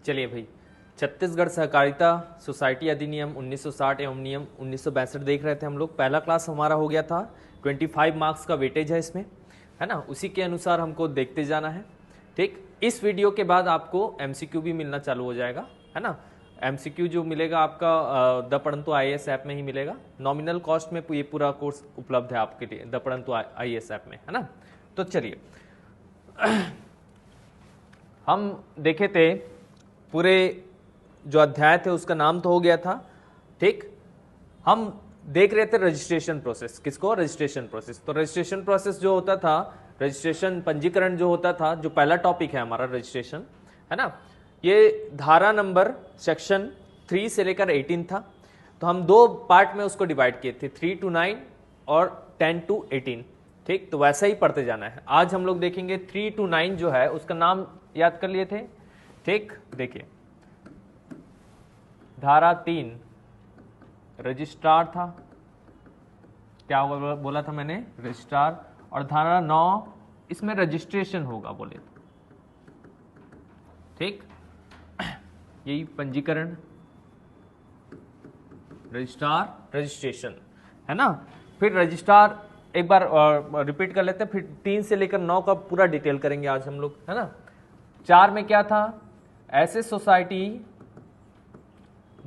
चलिए भाई, छत्तीसगढ़ सहकारिता सोसाइटी अधिनियम 1960 एवं नियम 1962 देख रहे थे हम लोग। पहला क्लास हमारा हो गया था, 25 मार्क्स का वेटेज है इसमें, है ना। उसी के अनुसार हमको देखते जाना है। ठीक, इस वीडियो के बाद आपको एमसीक्यू भी मिलना चालू हो जाएगा, है ना। एमसीक्यू जो मिलेगा आपका द पढ़ंतु आईएएस ऐप में ही मिलेगा। नॉमिनल कॉस्ट में ये पूरा कोर्स उपलब्ध है आपके लिए द पढ़ंतु आईएएस ऐप में, है ना। तो चलिए हम देखे थे पूरे जो अध्याय थे उसका नाम तो हो गया था। ठीक, हम देख रहे थे रजिस्ट्रेशन प्रोसेस। किसको? Registration process. तो रजिस्ट्रेशन प्रोसेस जो होता था, रजिस्ट्रेशन पंजीकरण जो होता था, जो पहला टॉपिक है हमारा रजिस्ट्रेशन, है ना। ये धारा नंबर सेक्शन 3 से लेकर 18 था। तो हम दो पार्ट में उसको डिवाइड किए थे, 3 to 9 और 10 to 18। ठीक, तो वैसा ही पढ़ते जाना है। आज हम लोग देखेंगे 3 to 9 जो है उसका नाम याद कर लिए थे। ठीक, देखिए धारा 3 रजिस्ट्रार था, क्या बोला था मैंने? रजिस्ट्रार। और धारा 9 इसमें रजिस्ट्रेशन होगा बोले। ठीक, यही पंजीकरण, रजिस्ट्रार, रजिस्ट्रेशन, है ना। फिर रजिस्ट्रार एक बार रिपीट कर लेते हैं, फिर 3 से लेकर 9 का पूरा डिटेल करेंगे आज हम लोग, है ना। 4 में क्या था? ऐसे सोसाइटी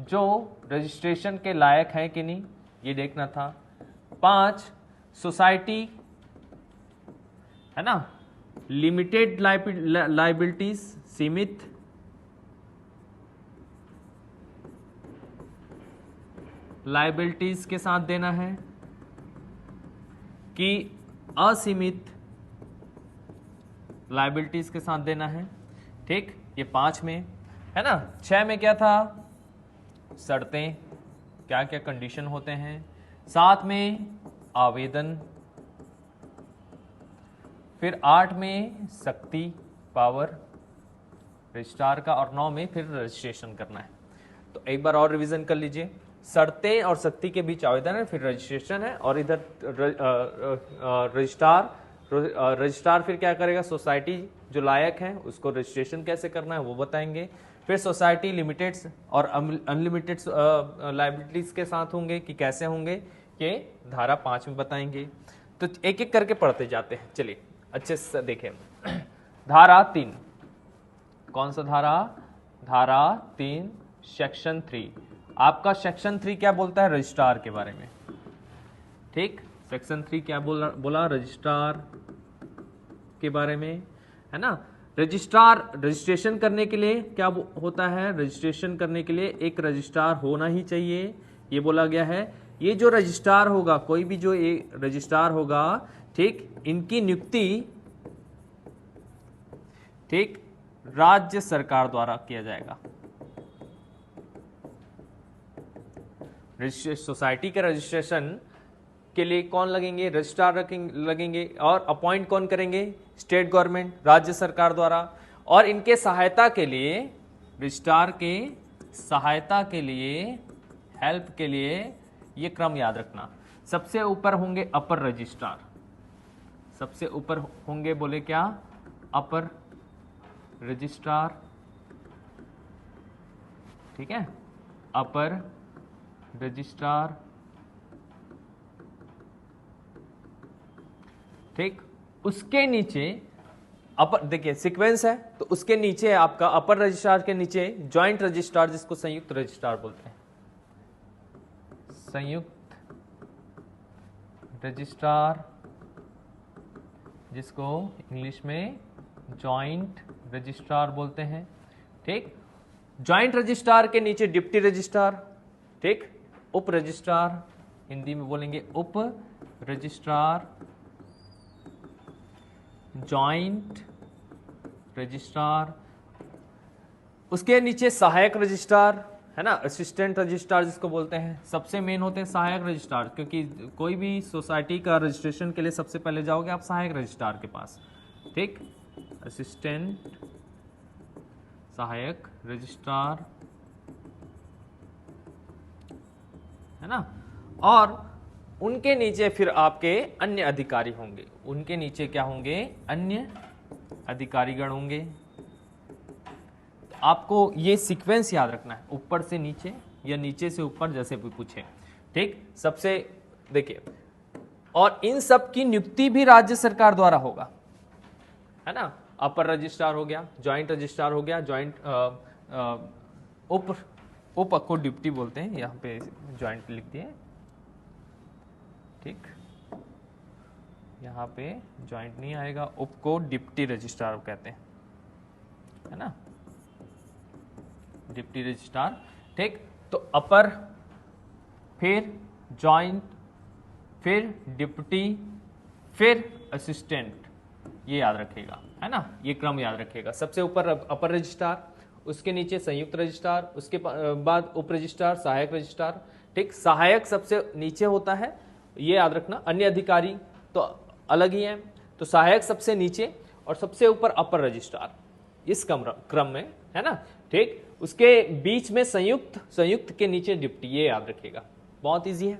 जो रजिस्ट्रेशन के लायक है कि नहीं, ये देखना था। 5 सोसाइटी, है ना, लिमिटेड लाइबिलिटीज, सीमित लाइबिलिटीज के साथ देना है कि असीमित लाइबिलिटीज के साथ देना है। ठीक, ये 5 में, है ना। 6 में क्या था? शर्तें, क्या क्या कंडीशन होते हैं। 7 में आवेदन। फिर 8 में शक्ति, पावर रजिस्ट्रार का। और 9 में फिर रजिस्ट्रेशन करना है। तो एक बार और रिवीजन कर लीजिए। शर्तें और शक्ति के बीच आवेदन है, फिर रजिस्ट्रेशन है, और इधर रजिस्ट्रार फिर क्या करेगा? सोसाइटी जो लायक है उसको रजिस्ट्रेशन कैसे करना है वो बताएंगे। फिर सोसाइटी लिमिटेड और अनलिमिटेड लाइबिलिटीज के साथ होंगे कि कैसे होंगे, ये धारा 5 में बताएंगे। तो एक एक करके पढ़ते जाते हैं। चलिए अच्छे से देखें। धारा 3, कौन सा धारा? धारा 3 सेक्शन 3। आपका सेक्शन 3 क्या बोलता है? रजिस्ट्रार के बारे में। ठीक, सेक्शन 3 क्या बोला? रजिस्ट्रार के बारे में, है ना। रजिस्ट्रार रजिस्ट्रेशन करने के लिए क्या होता है? रजिस्ट्रेशन करने के लिए एक रजिस्ट्रार होना ही चाहिए, ये बोला गया है। ये जो रजिस्ट्रार होगा, कोई भी जो रजिस्ट्रार होगा, ठीक, इनकी नियुक्ति, ठीक, राज्य सरकार द्वारा किया जाएगा। सोसाइटी के रजिस्ट्रेशन के लिए कौन लगेंगे? रजिस्ट्रार लगेंगे। और अपॉइंट कौन करेंगे? स्टेट गवर्नमेंट, राज्य सरकार द्वारा। और इनके सहायता के लिए, रजिस्ट्रार के सहायता के लिए, हेल्प के लिए, ये क्रम याद रखना। सबसे ऊपर होंगे अपर रजिस्ट्रार। सबसे ऊपर होंगे, बोले क्या? अपर रजिस्ट्रार। ठीक है, अपर रजिस्ट्रार। ठीक, उसके नीचे अपर, देखिए सीक्वेंस है, तो उसके नीचे आपका अपर रजिस्ट्रार के नीचे जॉइंट रजिस्ट्रार, जिसको संयुक्त रजिस्ट्रार बोलते हैं। संयुक्त रजिस्ट्रार, जिसको इंग्लिश में जॉइंट रजिस्ट्रार बोलते हैं। ठीक, जॉइंट रजिस्ट्रार के नीचे डिप्टी रजिस्ट्रार, ठीक, उप रजिस्ट्रार, हिंदी में बोलेंगे उप रजिस्ट्रार, जॉइंट रजिस्ट्रार। उसके नीचे सहायक रजिस्ट्रार, है ना, असिस्टेंट रजिस्ट्रार जिसको बोलते हैं। सबसे मेन होते हैं सहायक रजिस्ट्रार, क्योंकि कोई भी सोसाइटी का रजिस्ट्रेशन के लिए सबसे पहले जाओगे आप सहायक रजिस्ट्रार के पास। ठीक, असिस्टेंट, सहायक रजिस्ट्रार, है ना। और उनके नीचे फिर आपके अन्य अधिकारी होंगे। उनके नीचे क्या होंगे? अन्य अधिकारीगण होंगे। आपको ये सीक्वेंस याद रखना है, ऊपर से नीचे या नीचे से ऊपर, जैसे भी पूछे। ठीक, सबसे देखिए, और इन सब की नियुक्ति भी राज्य सरकार द्वारा होगा, है ना। अपर रजिस्ट्रार हो गया, ज्वाइंट रजिस्ट्रार हो गया, ज्वाइंट उप को डिप्टी बोलते हैं, यहाँ पे ज्वाइंट लिख दिए। ठीक, यहाँ पे ज्वाइंट नहीं आएगा, उप को डिप्टी रजिस्ट्रार कहते हैं, है ना, डिप्टी रजिस्ट्रार। ठीक, तो अपर, फिर ज्वाइंट, फिर डिप्टी, फिर असिस्टेंट, ये याद रखेगा, है ना, ये क्रम याद रखेगा। सबसे ऊपर अपर रजिस्ट्रार, उसके नीचे संयुक्त रजिस्ट्रार, उसके बाद उप रजिस्ट्रार, सहायक रजिस्ट्रार। ठीक, सहायक सबसे नीचे होता है, ये याद रखना। अन्य अधिकारी तो अलग ही है, तो सहायक सबसे नीचे और सबसे ऊपर अपर रजिस्ट्रार, इस क्रम में, है ना। ठीक, उसके बीच में संयुक्त, संयुक्त के नीचे डिप्टी, ये याद रखिएगा, बहुत इजी है।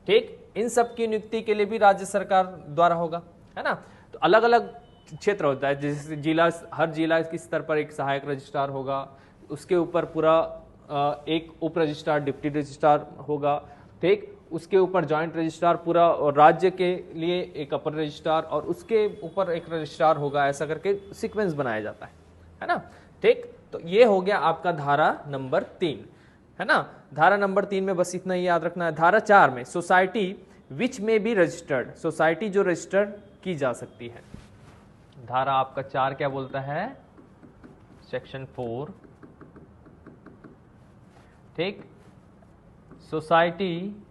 ठीक, इन सब की नियुक्ति के लिए भी राज्य सरकार द्वारा होगा, है ना। तो अलग अलग क्षेत्र होता है, जैसे जिला, हर जिला के स्तर पर एक सहायक रजिस्ट्रार होगा, उसके ऊपर पूरा एक उप रजिस्ट्रार, डिप्टी रजिस्ट्रार होगा। ठीक, उसके ऊपर ज्वाइंट रजिस्ट्रार पूरा, और राज्य के लिए एक अपर रजिस्ट्रार, और उसके ऊपर एक रजिस्ट्रार होगा, ऐसा करके सीक्वेंस बनाया जाता है ना। ठीक, तो ये हो गया आपका धारा नंबर 3, है ना। धारा नंबर 3 में बस इतना ही याद रखना है। धारा 4 में सोसाइटी विच में बी रजिस्टर्ड, सोसाइटी जो रजिस्टर्ड की जा सकती है। धारा आपका 4 क्या बोलता है, सेक्शन 4। ठीक, सोसाइटी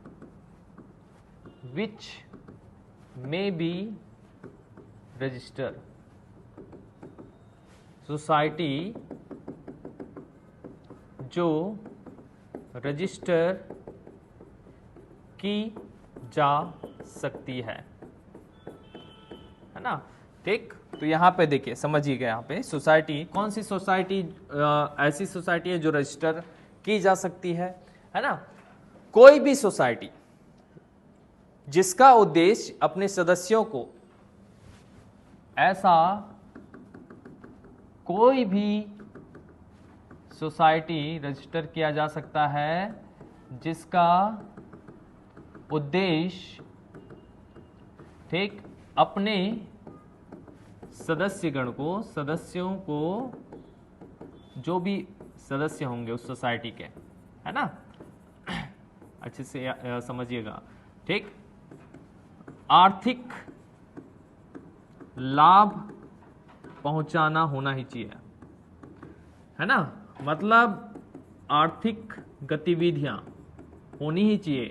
विच में बी रजिस्टर, सोसाइटी जो रजिस्टर की जा सकती है ना। ठीक, तो यहाँ पे देखिए, समझिएगा, यहाँ पे सोसाइटी, कौन सी सोसाइटी ऐसी सोसाइटी है जो रजिस्टर की जा सकती है ना। कोई भी सोसाइटी जिसका उद्देश्य अपने सदस्यों को, ऐसा कोई भी सोसाइटी रजिस्टर किया जा सकता है जिसका उद्देश्य, ठीक, अपने सदस्यगण को, सदस्यों को, जो भी सदस्य होंगे उस सोसाइटी के, है ना, अच्छे से समझिएगा। ठीक, आर्थिक लाभ पहुंचाना होना ही चाहिए, है ना। मतलब आर्थिक गतिविधियां होनी ही चाहिए,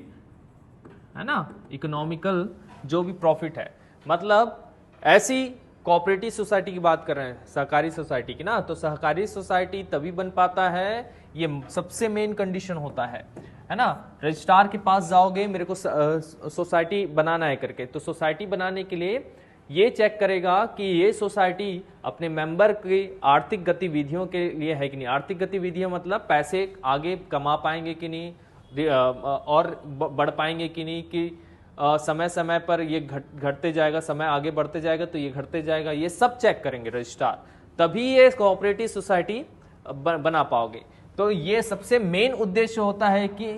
है ना, इकोनॉमिकल जो भी प्रॉफिट है। मतलब ऐसी कोऑपरेटिव सोसाइटी की बात कर रहे हैं, सहकारी सोसाइटी की ना, तो सहकारी सोसाइटी तभी बन पाता है, ये सबसे मेन कंडीशन होता है ना। रजिस्ट्रार के पास जाओगे, मेरे को सोसाइटी बनाना है करके, तो सोसाइटी बनाने के लिए ये चेक करेगा कि ये सोसाइटी अपने मेंबर की आर्थिक गतिविधियों के लिए है कि नहीं। आर्थिक गतिविधियां मतलब पैसे आगे कमा पाएंगे कि नहीं, और बढ़ पाएंगे कि नहीं, कि समय समय पर ये घटते जाएगा, समय आगे बढ़ते जाएगा तो ये घटते जाएगा, ये सब चेक करेंगे रजिस्ट्रार, तभी ये कोऑपरेटिव सोसाइटी बना पाओगे। तो ये सबसे मेन उद्देश्य होता है कि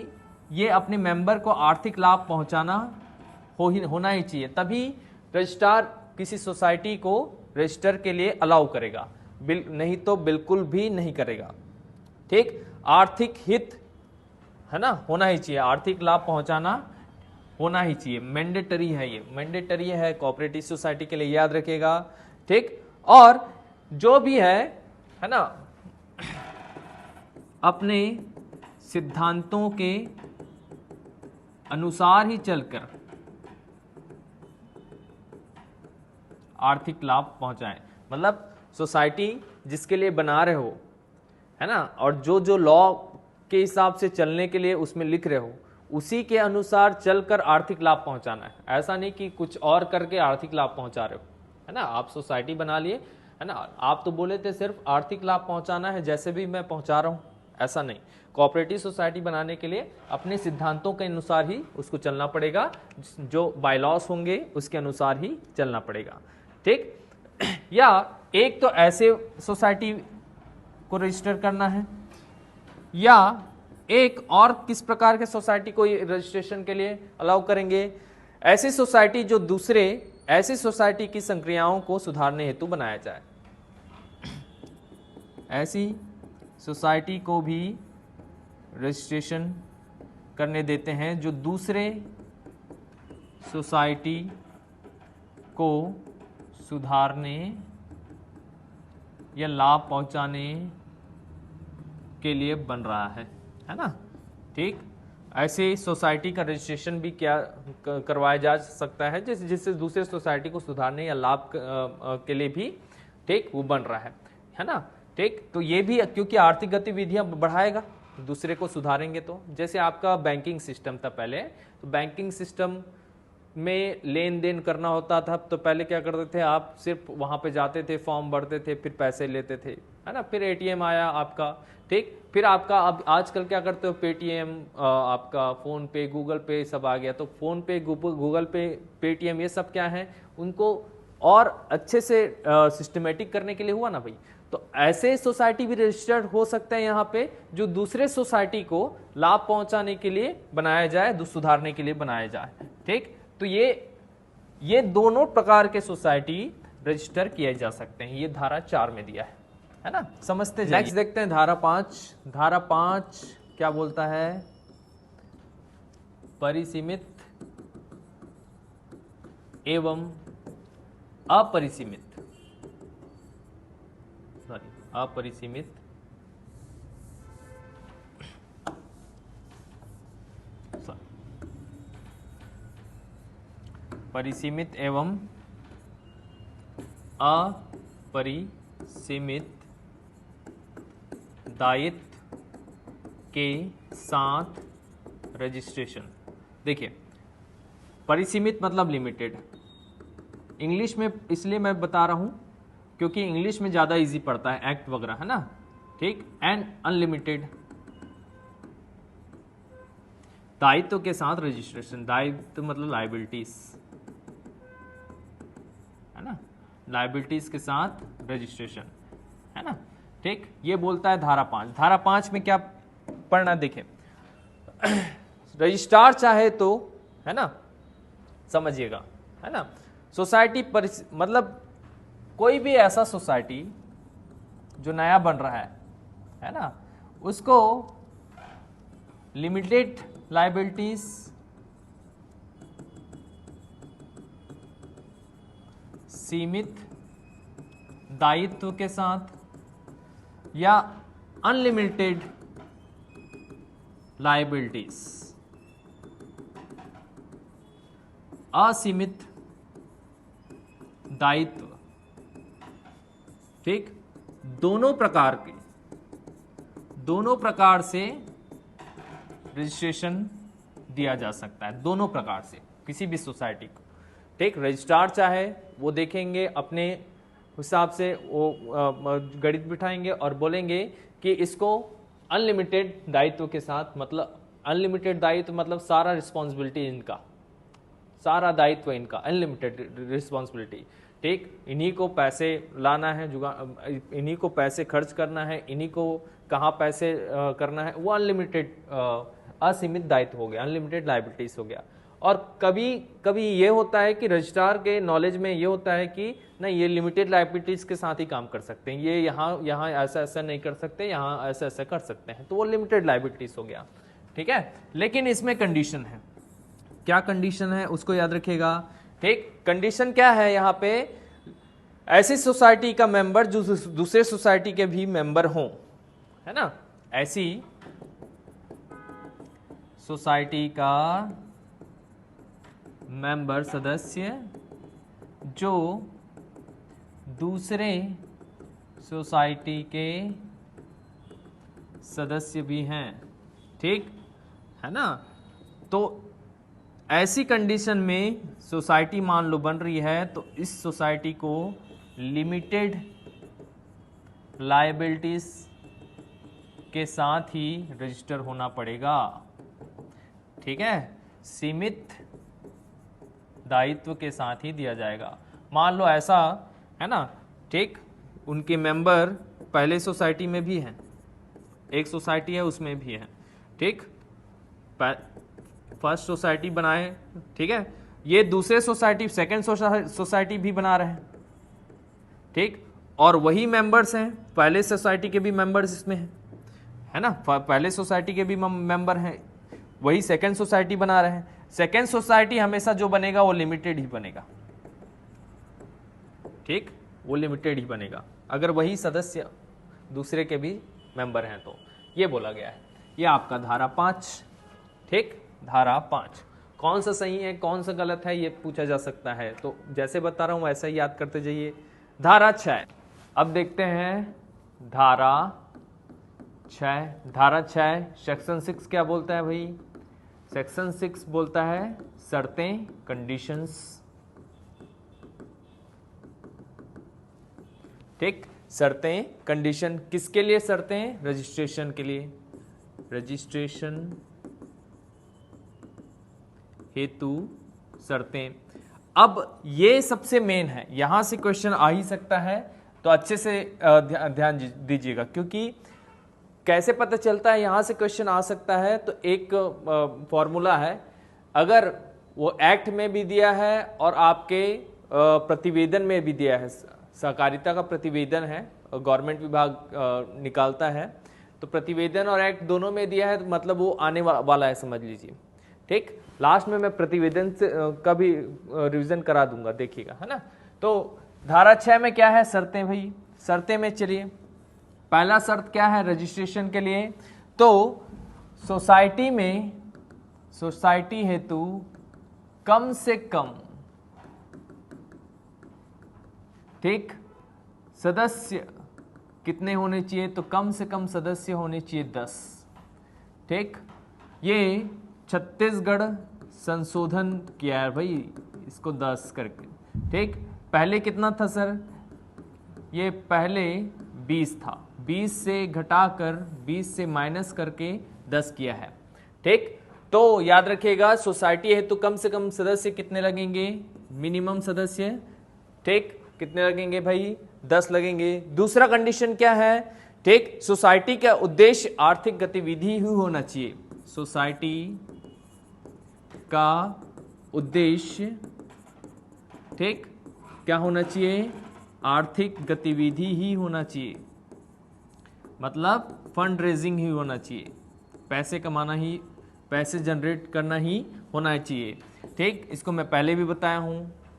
ये अपने मेंबर को आर्थिक लाभ पहुंचाना होना ही चाहिए, तभी रजिस्ट्रार किसी सोसाइटी को रजिस्टर के लिए अलाउ करेगा, नहीं तो बिल्कुल भी नहीं करेगा। ठीक, आर्थिक हित, है ना, होना ही चाहिए, आर्थिक लाभ पहुंचाना होना ही चाहिए, मैंडेटरी है, ये मैंडेटरी है कोऑपरेटिव सोसाइटी के लिए, याद रखिएगा। ठीक, और जो भी है ना, अपने सिद्धांतों के अनुसार ही चलकर आर्थिक लाभ पहुंचाएं। मतलब सोसाइटी जिसके लिए बना रहे हो, है ना, और जो जो लॉ के हिसाब से चलने के लिए उसमें लिख रहे हो, उसी के अनुसार चलकर आर्थिक लाभ पहुंचाना है। ऐसा नहीं कि कुछ और करके आर्थिक लाभ पहुंचा रहे हो, है ना। आप सोसाइटी बना लिए, है ना, आप तो बोले थे सिर्फ आर्थिक लाभ पहुंचाना है, जैसे भी मैं पहुंचा रहा हूं, ऐसा नहीं। कोऑपरेटिव सोसाइटी बनाने के लिए अपने सिद्धांतों के अनुसार ही उसको चलना पड़ेगा, जो बायलॉज होंगे उसके अनुसार ही चलना पड़ेगा। ठीक, या एक तो ऐसे सोसाइटी को रजिस्टर करना है, या एक और किस प्रकार के सोसाइटी को रजिस्ट्रेशन के लिए अलाउ करेंगे? ऐसी सोसाइटी जो दूसरे ऐसी सोसाइटी की संक्रियाओं को सुधारने हेतु बनाया जाए। ऐसी सोसाइटी को भी रजिस्ट्रेशन करने देते हैं जो दूसरे सोसाइटी को सुधारने या लाभ पहुंचाने के लिए बन रहा है ना। ठीक, ऐसे सोसाइटी का रजिस्ट्रेशन भी क्या करवाया जा सकता है जिससे दूसरे सोसाइटी को सुधारने या लाभ के लिए भी, ठीक, वो बन रहा है ना। ठीक, तो ये भी क्योंकि आर्थिक गतिविधियां बढ़ाएगा, दूसरे को सुधारेंगे तो। जैसे आपका बैंकिंग सिस्टम था पहले, तो बैंकिंग सिस्टम में लेन देन करना होता था, तो पहले क्या करते थे आप, सिर्फ वहां पे जाते थे, फॉर्म भरते थे, फिर पैसे लेते थे, है ना। फिर एटीएम आया आपका, ठीक, फिर आपका अब आजकल क्या करते हो, पेटीएम, आपका फोन पे, गूगल पे सब आ गया। तो फोन पे, गूगल पे, पेटीएम, ये सब क्या है, उनको और अच्छे से सिस्टमेटिक करने के लिए हुआ ना भाई। तो ऐसे सोसाइटी भी रजिस्टर्ड हो सकते हैं यहाँ पे, जो दूसरे सोसाइटी को लाभ पहुंचाने के लिए बनाया जाए, सुधारने के लिए बनाया जाए। ठीक, तो ये दोनों प्रकार के सोसाइटी रजिस्टर किए जा सकते हैं। ये धारा 4 में दिया है ना। समझते जाइए। नेक्स्ट देखते हैं धारा 5। धारा 5 क्या बोलता है? परिसीमित एवं अपरिसीमित परिसीमित एवं अपरिसीमित दायित्व के साथ रजिस्ट्रेशन। देखिए, परिसीमित मतलब लिमिटेड। इंग्लिश में इसलिए मैं बता रहा हूं क्योंकि इंग्लिश में ज्यादा इजी पड़ता है, एक्ट वगैरह, है ना। ठीक, एंड अनलिमिटेड दायित्व के साथ रजिस्ट्रेशन। दायित्व मतलब लायबिलिटीज, है ना, लायबिलिटीज के साथ रजिस्ट्रेशन, है ना। ठीक, ये बोलता है धारा 5। धारा 5 में क्या पढ़ना, देखें, रजिस्ट्रार चाहे तो, है ना, समझिएगा, है ना, सोसाइटी मतलब कोई भी ऐसा सोसाइटी जो नया बन रहा है ना, उसको लिमिटेड लायबिलिटीज, सीमित दायित्व के साथ, या अनलिमिटेड लायबिलिटीज, असीमित दायित्व, ठीक, दोनों प्रकार से रजिस्ट्रेशन दिया जा सकता है, दोनों प्रकार से किसी भी सोसाइटी को। ठीक, रजिस्ट्रार चाहे वो देखेंगे अपने हिसाब से, वो गणित बिठाएंगे और बोलेंगे कि इसको अनलिमिटेड दायित्व के साथ, मतलब अनलिमिटेड दायित्व मतलब सारा रिस्पॉन्सिबिलिटी इनका, सारा दायित्व इनका, अनलिमिटेड रिस्पॉन्सिबिलिटी। ठीक, इन्हीं को पैसे लाना है, इन्हीं को पैसे खर्च करना है, इन्हीं को कहाँ पैसे करना है, वो अनलिमिटेड असीमित दायित्व हो गया, अनलिमिटेड लायबिलिटीज हो गया। और कभी कभी ये होता है कि रजिस्ट्रार के नॉलेज में ये होता है कि नहीं, ये लिमिटेड लायबिलिटीज के साथ ही काम कर सकते हैं, ये यहाँ ऐसा ऐसा नहीं कर सकते, यहाँ ऐसा ऐसा कर सकते हैं, तो वो लिमिटेड लायबिलिटीज हो गया। ठीक है, लेकिन इसमें कंडीशन है। क्या कंडीशन है उसको याद रखिएगा। ठीक, कंडीशन क्या है यहाँ पे? ऐसी सोसाइटी का मेंबर जो दूसरे सोसाइटी के भी मेंबर हों, है ना, ऐसी सोसाइटी का मेंबर, सदस्य जो दूसरे सोसाइटी के सदस्य भी हैं। ठीक है ना। तो ऐसी कंडीशन में सोसाइटी मान लो बन रही है, तो इस सोसाइटी को लिमिटेड लायबिलिटीज के साथ ही रजिस्टर होना पड़ेगा। ठीक है, सीमित दायित्व के साथ ही दिया जाएगा। मान लो ऐसा है ना, ठीक, उनके मेंबर पहले सोसाइटी में भी हैं, एक सोसाइटी है उसमें भी है, ठीक। फर्स्ट सोसाइटी बनाए, ठीक है, ये दूसरे सोसाइटी सेकंड सोसाइटी भी बना रहे हैं, ठीक, और वही मेंबर्स हैं, पहले सोसाइटी के भी मेंबर्स इसमें हैं, है ना, पहले सोसाइटी के भी मेंबर हैं, वही सेकंड सोसाइटी बना रहे हैं। सेकंड सोसाइटी हमेशा जो बनेगा वो लिमिटेड ही बनेगा, ठीक, वो लिमिटेड ही बनेगा अगर वही सदस्य दूसरे के भी मेंबर हैं तो। ये बोला गया है, ये आपका धारा 5, ठीक, धारा 5 कौन सा सही है कौन सा गलत है ये पूछा जा सकता है, तो जैसे बता रहा हूं वैसा ही याद करते जाइए। धारा 6, अब देखते हैं धारा 6। धारा 6 सेक्शन 6 क्या बोलता है भाई? सेक्शन 6 बोलता है शर्तें, कंडीशंस, ठीक, शर्तें कंडीशन किसके लिए? शर्तें रजिस्ट्रेशन के लिए, रजिस्ट्रेशन हेतु शर्तें। अब ये सबसे मेन है, यहां से क्वेश्चन आ ही सकता है, तो अच्छे से ध्यान दीजिएगा, क्योंकि कैसे पता चलता है यहां से क्वेश्चन आ सकता है। तो एक फॉर्मूला है, अगर वो एक्ट में भी दिया है और आपके प्रतिवेदन में भी दिया है, सहकारिता का प्रतिवेदन है, गवर्नमेंट विभाग निकालता है, तो प्रतिवेदन और एक्ट दोनों में दिया है, तो मतलब वो आने वाला है, समझ लीजिए, ठीक। लास्ट में मैं प्रतिवेदन से का भी रिवीजन करा दूंगा, देखिएगा, है ना। तो धारा 6 में क्या है? शर्तें भाई। शर्तें में चलिए, पहला शर्त क्या है रजिस्ट्रेशन के लिए? तो सोसाइटी में, सोसाइटी हेतु कम से कम, ठीक, सदस्य कितने होने चाहिए? तो कम से कम सदस्य होने चाहिए 10, ठीक। ये छत्तीसगढ़ संशोधन किया है भाई इसको 10 करके, ठीक। पहले कितना था सर? ये पहले 20 था, 20 से घटाकर 20 से माइनस करके 10 किया है, ठीक। तो याद रखिएगा सोसाइटी है तो कम से कम सदस्य कितने लगेंगे? मिनिमम सदस्य, ठीक, कितने लगेंगे भाई? 10 लगेंगे। दूसरा कंडीशन क्या है? ठीक, सोसाइटी का उद्देश्य आर्थिक गतिविधि ही होना चाहिए। सोसाइटी का उद्देश्य, ठीक, क्या होना चाहिए? आर्थिक गतिविधि ही होना चाहिए, मतलब फंड रेजिंग ही होना चाहिए, पैसे कमाना ही, पैसे जनरेट करना ही होना चाहिए, ठीक। इसको मैं पहले भी बताया हूं,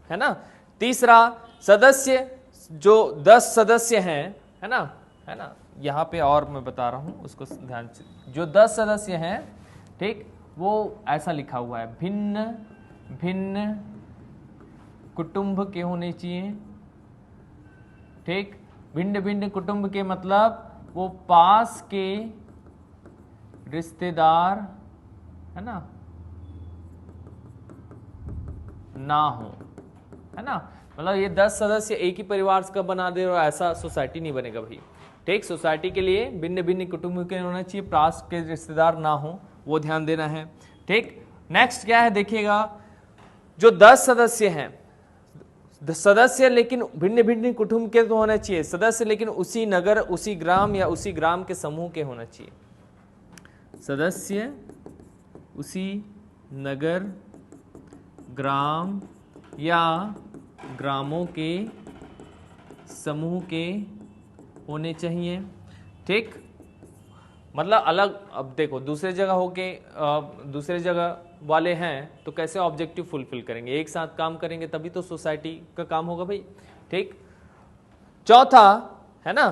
है ना। तीसरा, सदस्य जो 10 सदस्य हैं, है ना, यहाँ पे और मैं बता रहा हूं उसको ध्यान से, जो 10 सदस्य हैं, ठीक, वो ऐसा लिखा हुआ है, भिन्न भिन्न कुटुंब के होने चाहिए, ठीक। भिन्न भिन्न कुटुंब के मतलब वो पास के रिश्तेदार, है ना हो, है ना। मतलब ये 10 सदस्य एक ही परिवार का बना दे और ऐसा सोसाइटी नहीं बनेगा भाई, ठीक। सोसाइटी के लिए भिन्न भिन्न कुटुंब के होना चाहिए, पास के रिश्तेदार ना हो, वो ध्यान देना है, ठीक। नेक्स्ट क्या है देखिएगा, जो 10 सदस्य हैं, सदस्य लेकिन भिन्न भिन्न कुटुंब के तो होना चाहिए, सदस्य लेकिन उसी नगर, उसी ग्राम या उसी ग्राम के समूह के होना चाहिए। सदस्य उसी नगर, ग्राम या ग्रामों के समूह के होने चाहिए, ठीक। मतलब अलग, अब देखो दूसरे जगह होके दूसरे जगह वाले हैं तो कैसे ऑब्जेक्टिव फुलफिल करेंगे? एक साथ काम करेंगे तभी तो सोसाइटी का काम होगा भाई, ठीक। चौथा है ना,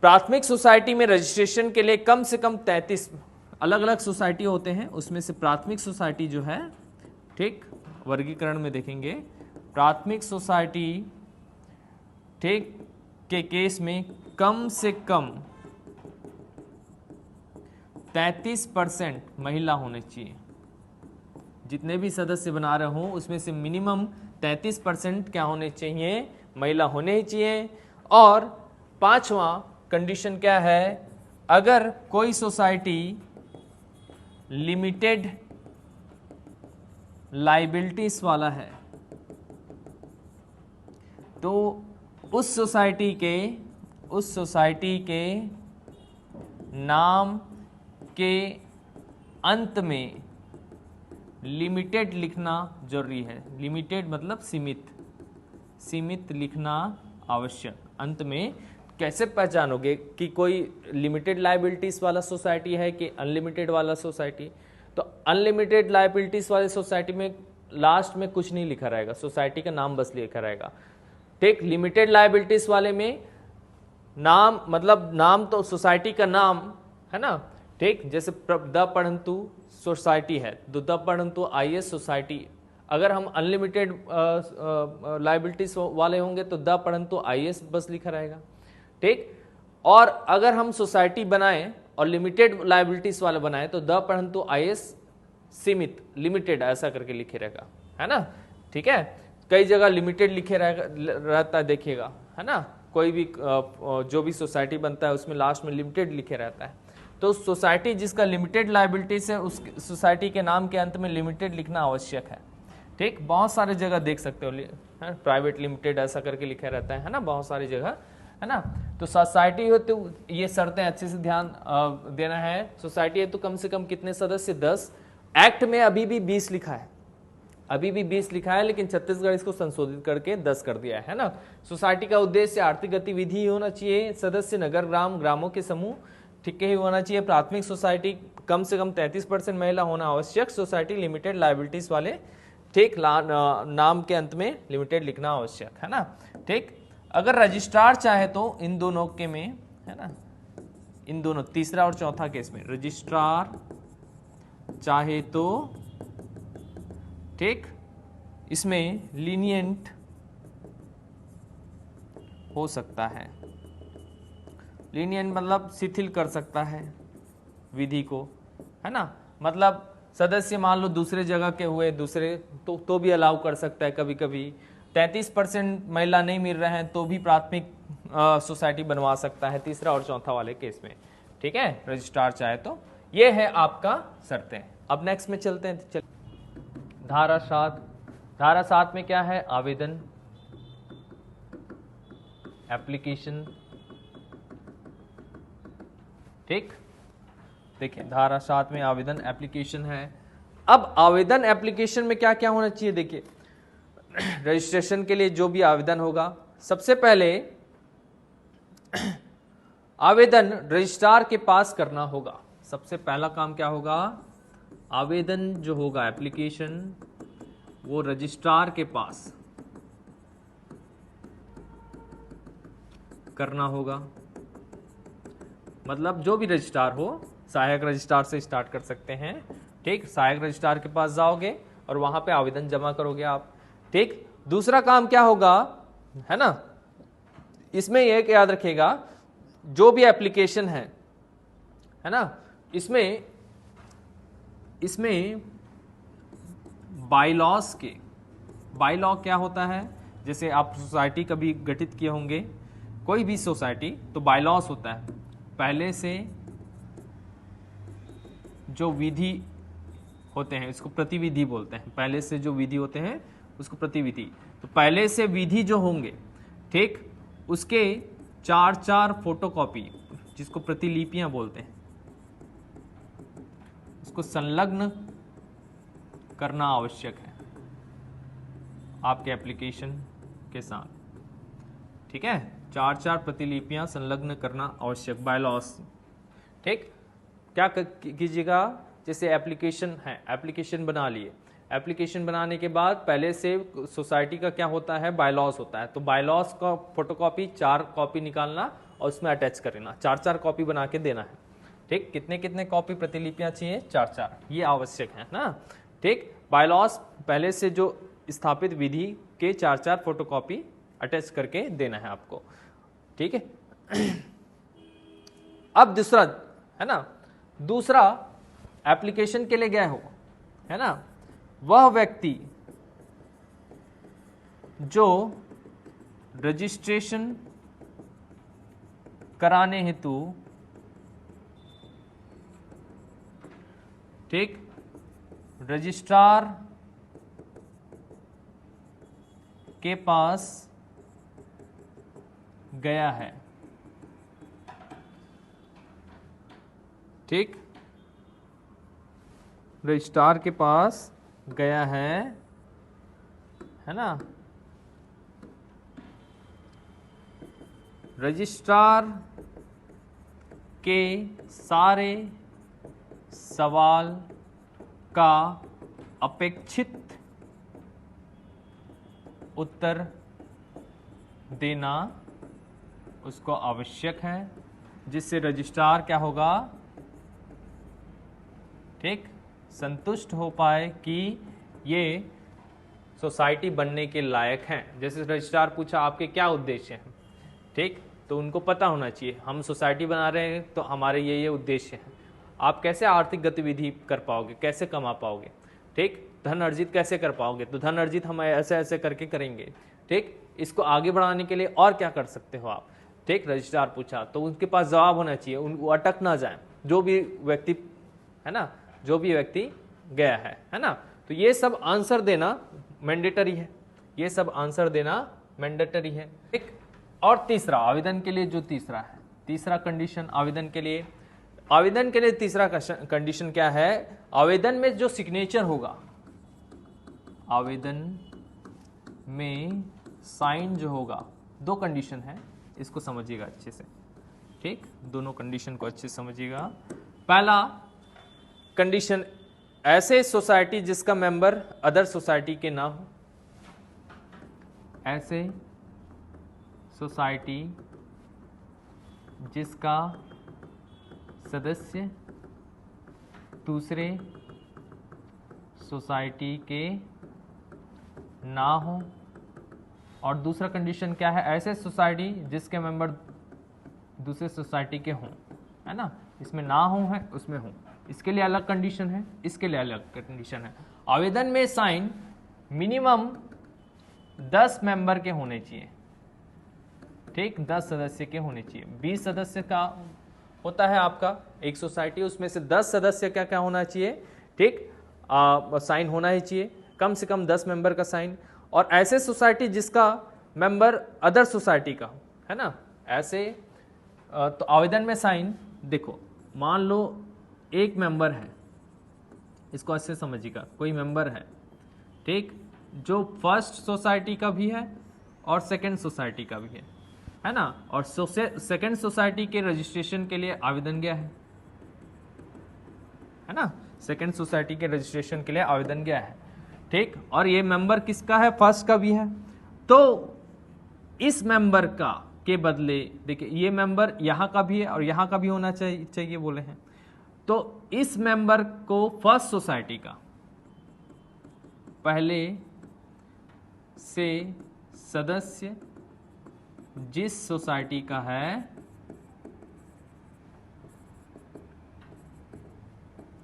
प्राथमिक सोसाइटी में रजिस्ट्रेशन के लिए कम से कम 33 अलग अलग सोसाइटी होते हैं, उसमें से प्राथमिक सोसाइटी जो है, ठीक, वर्गीकरण में देखेंगे, प्राथमिक सोसाइटी, ठीक, के केस में कम से कम 33% महिला होने चाहिए। जितने भी सदस्य बना रहे हो उसमें से मिनिमम 33% क्या होने चाहिए? महिला होने ही चाहिए। और पांचवा कंडीशन क्या है? अगर कोई सोसाइटी लिमिटेड लाइबिलिटीज वाला है तो उस सोसाइटी के उस सोसाइटी के नाम के अंत में लिमिटेड लिखना जरूरी है। लिमिटेड मतलब सीमित, सीमित लिखना आवश्यक। अंत में कैसे पहचानोगे कि कोई लिमिटेड लायबिलिटीज वाला सोसाइटी है कि अनलिमिटेड वाला सोसाइटी? तो अनलिमिटेड लायबिलिटीज वाले सोसाइटी में लास्ट में कुछ नहीं लिखा रहेगा, सोसाइटी का नाम बस लिखा रहेगा। ठीक, लिमिटेड लायबिलिटीज वाले में नाम मतलब नाम तो सोसाइटी का नाम है ना। ठीक, जैसे द पढ़ंतु सोसाइटी है, द पढ़ंतु IAS सोसाइटी। अगर हम अनलिमिटेड लायबिलिटीज वाले होंगे तो द पढ़ंतु IAS बस लिखा रहेगा। ठीक, और अगर हम सोसाइटी बनाएं और लिमिटेड लायबिलिटीज वाला बनाएं तो द पढ़ंतु IAS सीमित, लिमिटेड ऐसा करके लिखे रहेगा, है ना। ठीक है, कई जगह लिमिटेड लिखे रहता है, देखिएगा, है ना। कोई भी जो भी सोसाइटी बनता है उसमें लास्ट में लिमिटेड लिखे रहता है। तो सोसाइटी जिसका लिमिटेड लायबिलिटीज है उस सोसाइटी के नाम के अंत में लिमिटेड लिखना आवश्यक है। ठीक, बहुत सारे जगह देख सकते हो, प्राइवेट लिमिटेड ऐसा करके लिखा रहता है ना, बहुत सारी जगह, है ना। तो सोसाइटी हो तो ये शर्तें अच्छे से ध्यान देना है। सोसाइटी है तो कम से कम कितने सदस्य? 10। एक्ट में अभी भी 20 लिखा है, अभी भी 20 लिखा है, लेकिन छत्तीसगढ़ इसको संशोधित करके 10 कर दिया है ना। सोसाइटी का उद्देश्य आर्थिक गतिविधि होना चाहिए, सदस्य नगर ग्रामों के समूह, ठीक ही होना चाहिए। प्राथमिक सोसाइटी कम से कम 33% महिला होना आवश्यक। सोसाइटी लिमिटेड लायबिलिटीज वाले, ठीक, नाम के अंत में लिमिटेड लिखना आवश्यक, है ना। ठीक, अगर रजिस्ट्रार चाहे तो इन दोनों के में, है ना, इन दोनों तीसरा और चौथा केस में रजिस्ट्रार चाहे तो, ठीक, इसमें लीनियंट हो सकता है। लीनियंट मतलब शिथिल कर सकता है विधि को, है ना। मतलब सदस्य मान लो दूसरे जगह के हुए, दूसरे तो भी अलाउ कर सकता है कभी कभी। 33% महिला नहीं मिल रहे हैं तो भी प्राथमिक सोसाइटी बनवा सकता है, तीसरा और चौथा वाले केस में। ठीक है, रजिस्ट्रार चाहे तो। ये है आपका शर्तें। अब नेक्स्ट में चलते हैं। धारा 7। धारा 7 में क्या है? आवेदन, एप्लीकेशन। ठीक, देखिए धारा 7 में आवेदन एप्लीकेशन है। अब आवेदन एप्लीकेशन में क्या क्या होना चाहिए? देखिए, रजिस्ट्रेशन के लिए जो भी आवेदन होगा, सबसे पहले आवेदन रजिस्ट्रार के पास करना होगा। सबसे पहला काम क्या होगा? आवेदन जो होगा एप्लीकेशन, वो रजिस्ट्रार के पास करना होगा। मतलब जो भी रजिस्ट्रार हो, सहायक रजिस्ट्रार से स्टार्ट कर सकते हैं। ठीक, सहायक रजिस्ट्रार के पास जाओगे और वहां पे आवेदन जमा करोगे आप। ठीक, दूसरा काम क्या होगा, है ना, इसमें एक याद रखिएगा, जो भी एप्लीकेशन है ना, इसमें बाईलॉस के, बाईलॉ क्या होता है? जैसे आप सोसाइटी कभी गठित किए होंगे, कोई भी सोसाइटी, तो बाईलॉस होता है पहले से जो विधि होते हैं, इसको प्रतिविधि बोलते हैं। पहले से जो विधि होते हैं उसको प्रतिविधि। तो पहले से विधि जो होंगे, ठीक, उसके 4 फोटोकॉपी, जिसको प्रतिलिपियां बोलते हैं, उसको संलग्न करना आवश्यक है आपके एप्लीकेशन के साथ। ठीक है, 4 प्रतिलिपियां संलग्न करना आवश्यक, बायलॉस। ठीक, क्या कीजिएगा, जैसे एप्लीकेशन है, एप्लीकेशन बना लिए, एप्लीकेशन बनाने के बाद पहले से सोसाइटी का क्या होता है? बायलॉस होता है। तो बायलॉस का फोटोकॉपी 4 कॉपी निकालना और उसमें अटैच करना, 4 कॉपी बना के देना है। ठीक, कितने कितने कॉपी प्रतिलिपियां चाहिए? 4, ये आवश्यक है ना। ठीक, बायलॉस पहले से जो स्थापित विधि के 4 फोटोकॉपी अटैच करके देना है आपको। ठीक है, अब दूसरा है ना, दूसरा एप्लीकेशन के लिए गए हो, है ना, वह व्यक्ति जो रजिस्ट्रेशन कराने हेतु, ठीक, रजिस्ट्रार के पास गया है, ठीक, रजिस्ट्रार के पास गया है ना, रजिस्ट्रार के सारे सवाल का अपेक्षित उत्तर देना उसको आवश्यक है, जिससे रजिस्ट्रार क्या होगा, ठीक, संतुष्ट हो पाए कि ये सोसाइटी बनने के लायक हैं। जैसे रजिस्ट्रार पूछा आपके क्या उद्देश्य हैं, ठीक, तो उनको पता होना चाहिए हम सोसाइटी बना रहे हैं तो हमारे ये उद्देश्य हैं। आप कैसे आर्थिक गतिविधि कर पाओगे, कैसे कमा पाओगे, ठीक, धन अर्जित कैसे कर पाओगे, तो धन अर्जित हम ऐसे ऐसे करके करेंगे, ठीक, इसको आगे बढ़ाने के लिए और क्या कर सकते हो आप, ठीक, रजिस्ट्रार पूछा तो उनके पास जवाब होना चाहिए, वो अटक ना जाए, जो भी व्यक्ति है ना, जो भी व्यक्ति गया है ना। तो ये सब आंसर देना मैंडेटरी है, ये सब आंसर देना मैंडेटरी है, ठीक। और तीसरा आवेदन के लिए जो तीसरा है, तीसरा कंडीशन आवेदन के लिए, तीसरा कंडीशन क्या है, आवेदन में जो सिग्नेचर होगा, आवेदन में साइन जो होगा, दो कंडीशन है, इसको समझिएगा अच्छे से, ठीक, दोनों कंडीशन को अच्छे से समझिएगा। पहला कंडीशन, ऐसे सोसाइटी जिसका मेंबर अदर सोसाइटी के ना हो, ऐसे सोसाइटी जिसका सदस्य दूसरे सोसाइटी के ना हो। और दूसरा कंडीशन क्या है, ऐसे सोसाइटी जिसके मेंबर दूसरे सोसाइटी के हों, है ना, इसमें ना हो है उसमें हो, इसके लिए अलग कंडीशन है, इसके लिए अलग कंडीशन है। आवेदन में साइन मिनिमम 10 मेंबर के होने चाहिए, ठीक, 10 सदस्य के होने चाहिए। 20 सदस्य का होता है आपका एक सोसाइटी, उसमें से 10 सदस्य क्या क्या होना चाहिए, ठीक, साइन होना ही चाहिए, कम से कम 10 मेंबर का साइन। और ऐसे सोसाइटी जिसका मेंबर अदर सोसाइटी का हो, है ना, ऐसे तो आवेदन में साइन, देखो मान लो एक मेंबर है, इसको अच्छे समझिएगा, कोई मेंबर है, ठीक, जो फर्स्ट सोसाइटी का भी है और सेकंड सोसाइटी का भी है ना, और सेकंड सोसाइटी के रजिस्ट्रेशन के लिए आवेदन गया है ना, सेकंड सोसाइटी के रजिस्ट्रेशन के लिए आवेदन गया है, ठीक, और ये मेंबर किसका है, फर्स्ट का भी है। तो इस मेंबर का के बदले देखिए, ये मेंबर यहाँ का भी है और यहाँ का भी होना चाहिए बोले हैं, तो इस मेंबर को फर्स्ट सोसाइटी का पहले से सदस्य जिस सोसाइटी का है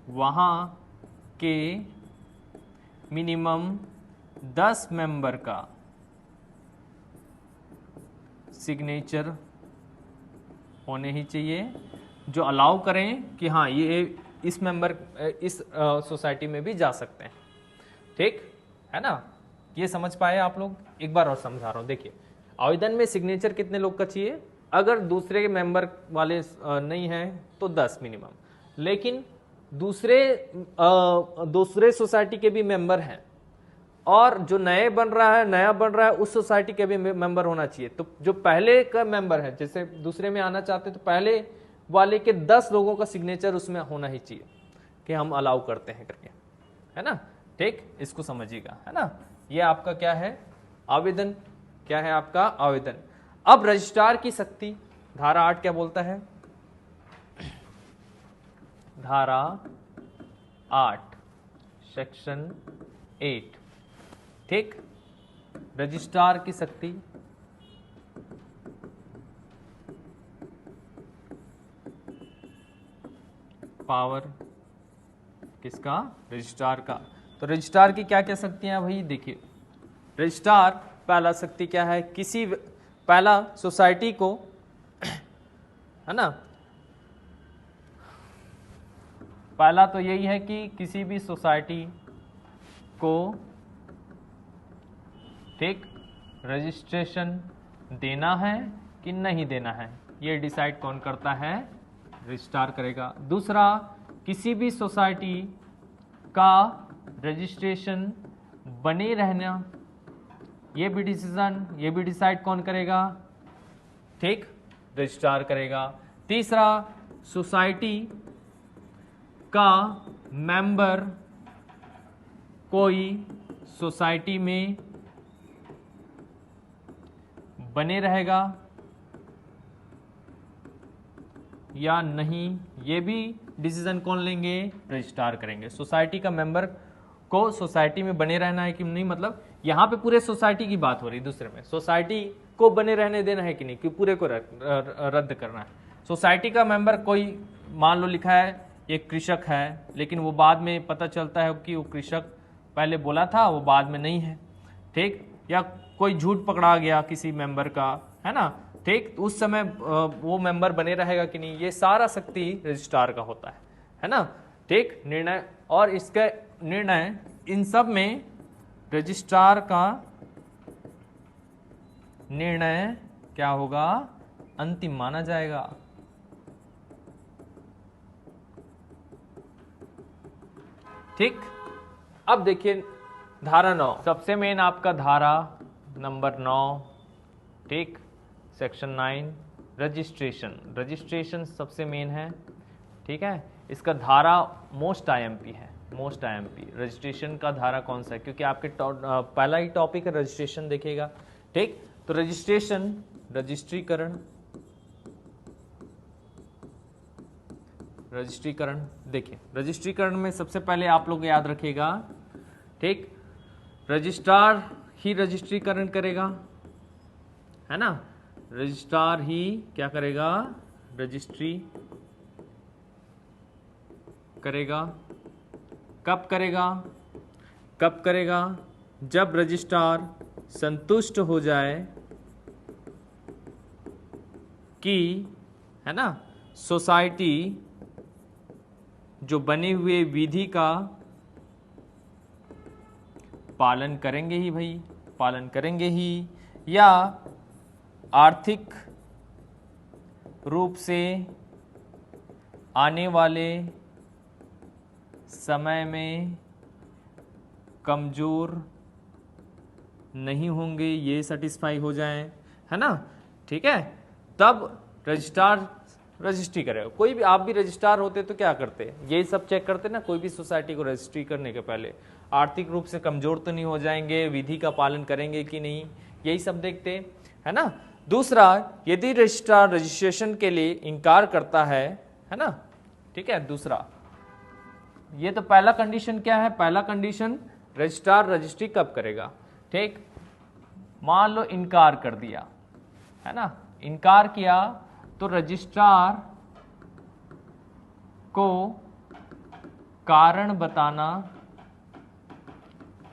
वहां के मिनिमम 10 मेंबर का सिग्नेचर होने ही चाहिए, जो अलाउ करें कि हाँ ये इस मेंबर इस सोसाइटी में भी जा सकते हैं, ठीक है ना। ये समझ पाए आप लोग, एक बार और समझा रहा हूं, देखिए आवेदन में सिग्नेचर कितने लोग का चाहिए, अगर दूसरे के मेंबर वाले नहीं हैं तो 10 मिनिमम, लेकिन दूसरे सोसाइटी के भी मेंबर हैं और जो नया बन रहा है उस सोसाइटी के भी मेंबर होना चाहिए। तो जो पहले का मेंबर है, जैसे दूसरे में आना चाहते तो पहले वाले के 10 लोगों का सिग्नेचर उसमें होना ही चाहिए कि हम अलाउ करते हैं करके, है ना, ठीक, इसको समझिएगा, है ना। ये आपका क्या है, आवेदन, क्या है आपका आवेदन। अब रजिस्ट्रार की शक्ति, धारा 8 क्या बोलता है, धारा 8 सेक्शन 8, ठीक, रजिस्ट्रार की शक्ति पावर किसका, रजिस्ट्रार का। तो रजिस्ट्रार की क्या क्या शक्तियां भाई, देखिए रजिस्ट्रार पहला शक्ति क्या है, किसी पहला सोसाइटी को, है ना, पहला तो यही है कि किसी भी सोसाइटी को, ठीक, रजिस्ट्रेशन देना है कि नहीं देना है, ये डिसाइड कौन करता है, रजिस्ट्रार करेगा। दूसरा, किसी भी सोसाइटी का रजिस्ट्रेशन बने रहना, ये भी डिसाइड कौन करेगा? ठीक, रजिस्ट्रार करेगा। तीसरा, सोसाइटी का मेंबर कोई सोसाइटी में बने रहेगा या नहीं, ये भी डिसीजन कौन लेंगे? रजिस्ट्रार करेंगे। सोसाइटी का मेंबर को सोसाइटी में बने रहना है कि नहीं, मतलब यहाँ पे पूरे सोसाइटी की बात हो रही है, दूसरे में सोसाइटी को बने रहने देना है कि नहीं, कि पूरे को रद्द करना है। सोसाइटी का मेंबर कोई, मान लो लिखा है ये कृषक है, लेकिन वो बाद में पता चलता है कि वो कृषक पहले बोला था, वो बाद में नहीं है, ठीक, या कोई झूठ पकड़ा गया किसी मेंबर का, है ना, ठीक, उस समय वो मेंबर बने रहेगा कि नहीं, ये सारा शक्ति रजिस्ट्रार का होता है ना, ठीक, निर्णय। और इसका निर्णय इन सब में रजिस्ट्रार का निर्णय क्या होगा? अंतिम माना जाएगा। ठीक, अब देखिए धारा 9, सबसे मेन आपका धारा नंबर 9, ठीक, सेक्शन 9, रजिस्ट्रेशन सबसे मेन है, ठीक है। इसका धारा मोस्ट आईएमपी है, मोस्ट आईएमपी। रजिस्ट्रेशन का धारा कौन सा है? क्योंकि आपके पहला ही टॉपिक है रजिस्ट्रेशन, देखिएगा, ठीक। तो रजिस्ट्रेशन, रजिस्ट्रीकरण, देखिए रजिस्ट्रीकरण में सबसे पहले आप लोग याद रखिएगा, ठीक, रजिस्ट्रार ही रजिस्ट्रीकरण करेगा, है ना, रजिस्ट्रार ही क्या करेगा? रजिस्ट्री करेगा। कब करेगा? जब रजिस्ट्रार संतुष्ट हो जाए कि, है ना, सोसाइटी जो बने हुए विधि का पालन करेंगे ही भाई, पालन करेंगे ही, या आर्थिक रूप से आने वाले समय में कमजोर नहीं होंगे, ये सेटिस्फाई हो जाएं, है ना, ठीक है, तब रजिस्ट्रार रजिस्ट्री करेगा। कोई भी, आप भी रजिस्ट्रार होते तो क्या करते? यही सब चेक करते ना, कोई भी सोसाइटी को रजिस्ट्री करने के पहले आर्थिक रूप से कमजोर तो नहीं हो जाएंगे, विधि का पालन करेंगे कि नहीं, यही सब देखते, है ना। दूसरा, यदि रजिस्ट्रार रजिस्ट्रेशन के लिए इनकार करता है ना, ठीक है। दूसरा, ये तो पहला कंडीशन क्या है? पहला कंडीशन, रजिस्ट्रार रजिस्ट्री कब करेगा? ठीक, मान लो इनकार कर दिया, है ना, इनकार किया तो रजिस्ट्रार को कारण बताना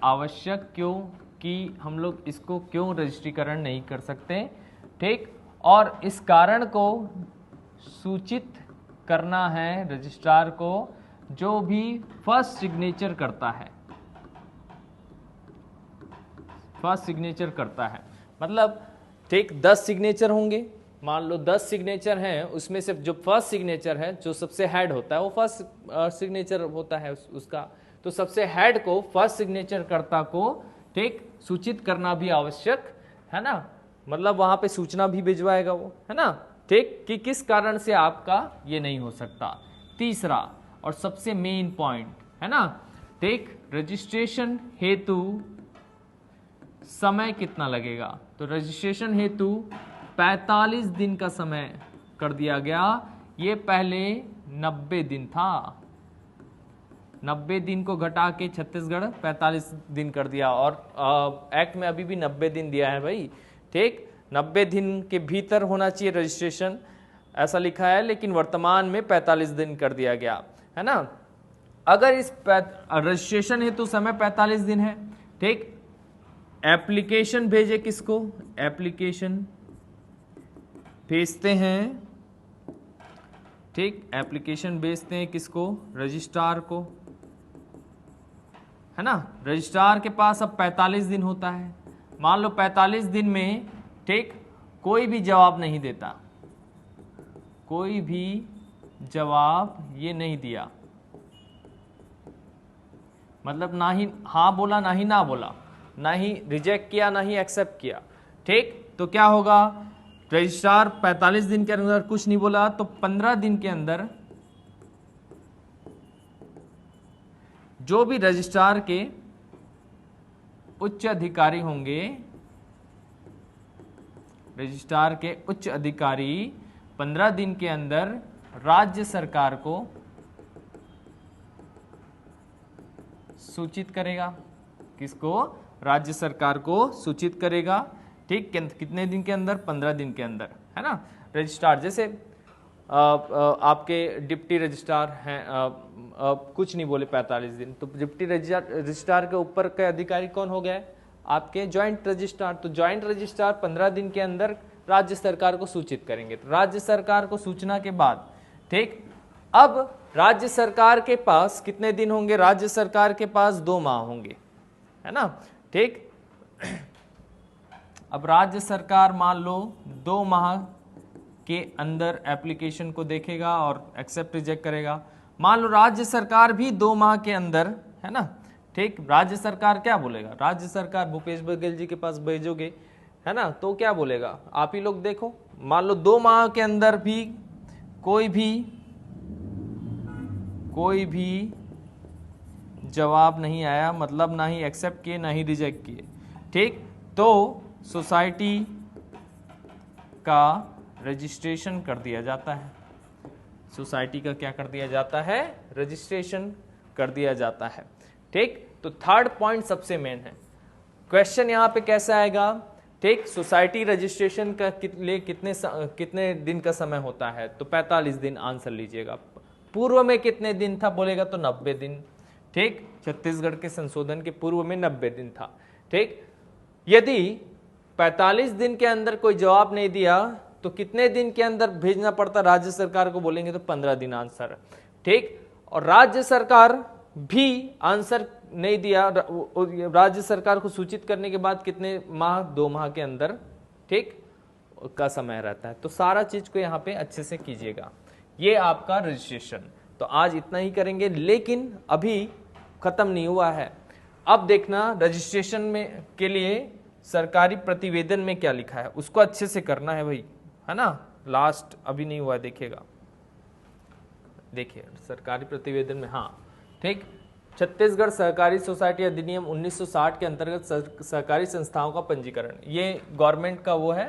आवश्यक, क्यों कि हम लोग इसको क्यों रजिस्ट्रीकरण नहीं कर सकते, ठीक, और इस कारण को सूचित करना है रजिस्ट्रार को, जो भी फर्स्ट सिग्नेचर करता है, फर्स्ट सिग्नेचर करता है, मतलब ठीक 10 सिग्नेचर होंगे, मान लो 10 सिग्नेचर हैं, उसमें से जो फर्स्ट सिग्नेचर है, जो सबसे हेड होता है, वो फर्स्ट सिग्नेचर होता है उसका, तो सबसे हेड को, फर्स्ट सिग्नेचर कर्ता को, ठीक, सूचित करना भी आवश्यक है ना, मतलब वहां पे सूचना भी भिजवाएगा वो, है ना, ठीक, कि किस कारण से आपका ये नहीं हो सकता। तीसरा और सबसे मेन पॉइंट, है ना, ठीक, रजिस्ट्रेशन हेतु समय कितना लगेगा? तो रजिस्ट्रेशन हेतु 45 दिन का समय कर दिया गया, ये पहले 90 दिन था, 90 दिन को घटा के छत्तीसगढ़ 45 दिन कर दिया, और एक्ट में अभी भी 90 दिन दिया है भाई, ठीक, 90 दिन के भीतर होना चाहिए रजिस्ट्रेशन, ऐसा लिखा है, लेकिन वर्तमान में 45 दिन कर दिया गया, है ना। अगर इस रजिस्ट्रेशन हेतु समय 45 दिन है, ठीक, एप्लीकेशन भेजे किसको? एप्लीकेशन भेजते हैं, ठीक, एप्लीकेशन भेजते हैं किसको? रजिस्ट्रार को, है ना। रजिस्ट्रार के पास अब 45 दिन होता है, मान लो 45 दिन में, ठीक, कोई भी जवाब नहीं देता, कोई भी जवाब ये नहीं दिया, मतलब ना ही हाँ बोला ना ही ना बोला, ना ही रिजेक्ट किया ना ही एक्सेप्ट किया, ठीक, तो क्या होगा, रजिस्ट्रार 45 दिन के अंदर कुछ नहीं बोला तो 15 दिन के अंदर जो भी रजिस्ट्रार के उच्च अधिकारी होंगे, रजिस्ट्रार के उच्च अधिकारी 15 दिन के अंदर राज्य सरकार को सूचित करेगा। किसको? राज्य सरकार को सूचित करेगा, ठीक, कितने दिन के अंदर? 15 दिन के अंदर, है ना। रजिस्ट्रार जैसे आपके डिप्टी रजिस्ट्रार हैं, कुछ नहीं बोले 45 दिन, तो डिप्टी रजिस्ट्रार के ऊपर के अधिकारी कौन हो गए? आपके ज्वाइंट रजिस्ट्रार। तो ज्वाइंट रजिस्ट्रार 15 दिन के अंदर राज्य सरकार को सूचित करेंगे। तो राज्य सरकार को सूचना के बाद, ठीक, अब राज्य सरकार के पास कितने दिन होंगे? राज्य सरकार के पास 2 माह होंगे, है ना, ठीक। अब राज्य सरकार मान लो 2 माह के अंदर एप्लीकेशन को देखेगा और एक्सेप्ट रिजेक्ट करेगा। मान लो राज्य सरकार भी 2 माह के अंदर, है ना, ठीक, राज्य सरकार क्या बोलेगा? राज्य सरकार भूपेश बघेल जी के पास भेजोगे, है ना, तो क्या बोलेगा? आप ही लोग देखो, मान लो 2 माह के अंदर भी कोई भी जवाब नहीं आया, मतलब ना ही एक्सेप्ट किए ना ही रिजेक्ट किए, ठीक, तो सोसाइटी का रजिस्ट्रेशन कर दिया जाता है। सोसाइटी का क्या कर दिया जाता है? रजिस्ट्रेशन कर दिया जाता है, ठीक। तो थर्ड पॉइंट सबसे मेन है। क्वेश्चन यहां पे कैसा आएगा? ठीक, सोसाइटी रजिस्ट्रेशन का लिए कितने दिन का समय होता है? तो 45 दिन आंसर लीजिएगा। पूर्व में कितने दिन था बोलेगा तो 90 दिन, ठीक, छत्तीसगढ़ के संशोधन के पूर्व में 90 दिन था, ठीक। यदि 45 दिन के अंदर कोई जवाब नहीं दिया तो कितने दिन के अंदर भेजना पड़ता राज्य सरकार को? बोलेंगे तो 15 दिन आंसर, ठीक। और राज्य सरकार भी आंसर नहीं दिया, राज्य सरकार को सूचित करने के बाद कितने माह? 2 माह के अंदर, ठीक, का समय रहता है। तो सारा चीज को यहाँ पे अच्छे से कीजिएगा। ये आपका रजिस्ट्रेशन। तो आज इतना ही करेंगे, लेकिन अभी खत्म नहीं हुआ है। अब देखना रजिस्ट्रेशन में के लिए सरकारी प्रतिवेदन में क्या लिखा है, उसको अच्छे से करना है भाई, है ना। लास्ट अभी नहीं हुआ, देखिएगा, देखिए सरकारी प्रतिवेदन में, हाँ, ठीक, छत्तीसगढ़ सहकारी सोसाइटी अधिनियम 1960 के अंतर्गत सहकारी संस्थाओं का पंजीकरण, ये गवर्नमेंट का वो है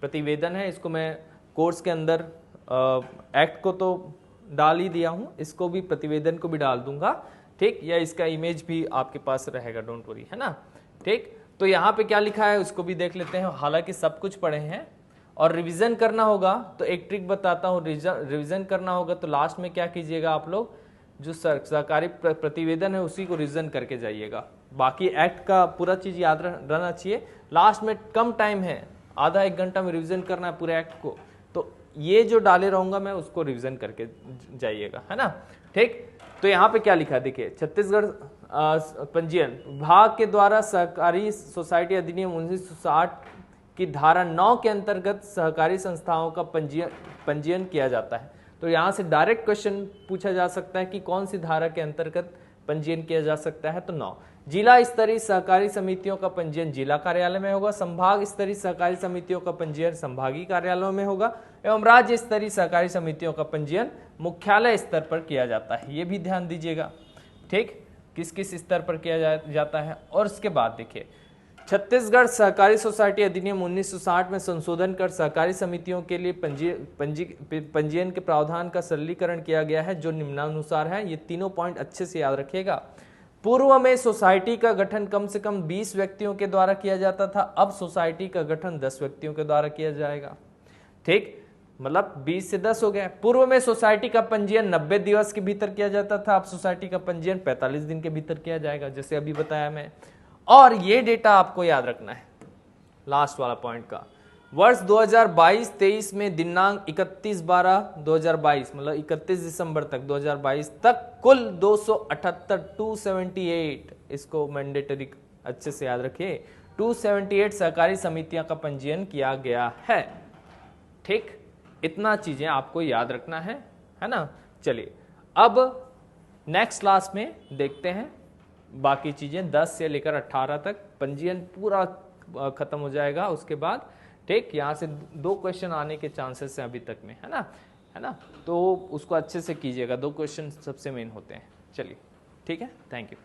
प्रतिवेदन है। इसको मैं कोर्स के अंदर एक्ट को तो डाल ही दिया हूं, इसको भी प्रतिवेदन को भी डाल दूंगा, ठीक, या इसका इमेज भी आपके पास रहेगा, डोंट वरी, है ना, ठीक। तो यहाँ पे क्या लिखा है उसको भी देख लेते हैं। हालांकि सब कुछ पढ़े हैं और रिवीजन करना होगा, तो एक ट्रिक बताता हूँ। रिवीजन करना होगा तो लास्ट में क्या कीजिएगा आप लोग, जो सरकारी प्रतिवेदन है उसी को रिवीजन करके जाइएगा। बाकी एक्ट का पूरा चीज याद रहना चाहिए। लास्ट में कम टाइम है, आधा 1 घंटा में रिवीजन करना है पूरे एक्ट को, तो ये जो डाले रहूंगा मैं उसको रिवीजन करके जाइएगा, है ना, ठीक। तो यहाँ पे क्या लिखा है देखिए, छत्तीसगढ़ पंजीयन विभाग के द्वारा सहकारी सोसाइटी अधिनियम 1960 की धारा 9 के अंतर्गत सहकारी संस्थाओं का पंजीयन किया जाता है। तो यहाँ से डायरेक्ट क्वेश्चन पूछा जा सकता है कि कौन सी धारा के अंतर्गत पंजीयन किया जा सकता है, तो 9। जिला स्तरीय सहकारी समितियों का पंजीयन जिला कार्यालय में होगा, संभाग स्तरीय सहकारी समितियों का पंजीयन संभागीय कार्यालयों में होगा, एवं राज्य स्तरीय सहकारी समितियों का पंजीयन मुख्यालय स्तर पर किया जाता है। ये भी ध्यान दीजिएगा, ठीक, किस किस स्तर पर किया जाता है। और उसके बाद देखिए, छत्तीसगढ़ सहकारी सोसाइटी अधिनियम 1960 में संशोधन कर सहकारी समितियों के लिए पंजीयन के प्रावधान का सरलीकरण किया गया है, जो निम्नानुसार है। ये तीनों पॉइंट अच्छे से याद रखिएगा। पूर्व में सोसाइटी का गठन कम से कम 20 व्यक्तियों के द्वारा किया जाता था, अब सोसाइटी का गठन 10 व्यक्तियों के द्वारा किया जाएगा, ठीक, मतलब 20 से 10 हो गया। पूर्व में सोसाइटी का पंजीयन 90 दिवस के भीतर किया जाता था, अब सोसाइटी का पंजीयन 45 दिन के भीतर किया जाएगा, जैसे अभी बताया मैं। और ये डेटा आपको याद रखना है लास्ट वाला पॉइंट का। वर्ष 2022-23 में दिनांक 31/12/2022 मतलब 31 दिसंबर तक 2022 तक कुल 278 इसको मैंडेटरी अच्छे से याद रखिए, 278 सहकारी समितियां का पंजीयन किया गया है, ठीक। इतना चीजें आपको याद रखना है है ना। चलिए अब नेक्स्ट क्लास में देखते हैं बाकी चीजें, 10 से लेकर 18 तक पंजीयन पूरा खत्म हो जाएगा उसके बाद। ठीक, यहाँ से 2 क्वेश्चन आने के चांसेस हैं अभी तक में, है ना, तो उसको अच्छे से कीजिएगा, 2 क्वेश्चन सबसे मेन होते हैं। चलिए ठीक है, थैंक यू।